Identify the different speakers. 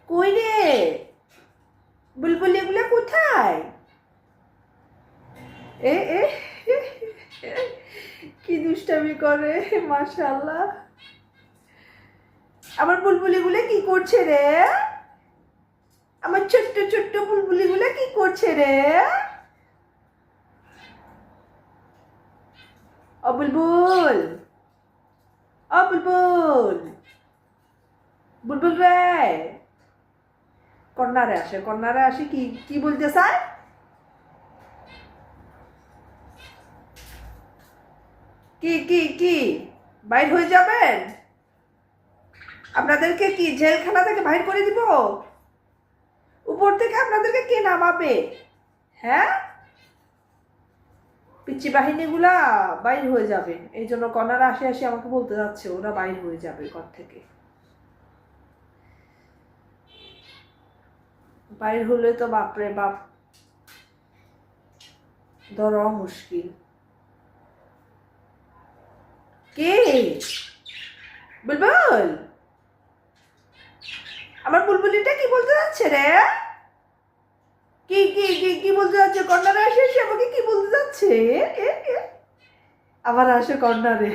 Speaker 1: কই রে? বুলবুল এগুলো কোথায়? এ এ কি দুষ্টামি করে, মাশাআল্লাহ। আমার বুলবুলিগুলো কি করছে রে? আমার ছোট্ট ছোট্ট বুলবুলিগুলো কি করছে রে? ও বুলবুল, ও বুলবুল, বুলবুল রে। কর্নারে আসে কি কি বলতে চায়? কি কি কি বাইর হয়ে যাবেন? আপনাদেরকে কি জেলখানা থেকে বাইর করে দিব? উপর থেকে আপনাদেরকে কে নামাবে? হ্যাঁ, পিচ্চি বাহিনীগুলা বাইর হয়ে যাবে। এই জন্য কর্নারে আসে আসে আমাকে বলতে যাচ্ছে ওরা বাইর হয়ে যাবে ঘর থেকে। বাইর হলে তো বাপরে বাপ, ধরা মুশকিল। কে? বুলবুল, আমার বুলবুলিটা কি বলতে যাচ্ছে রে? কি কি কি কি বলতে যাচ্ছে? কর্নারে আসে এসে আমাকে কি বলতে যাচ্ছে? এ, এ, এ। আবার আসে কর্নারে।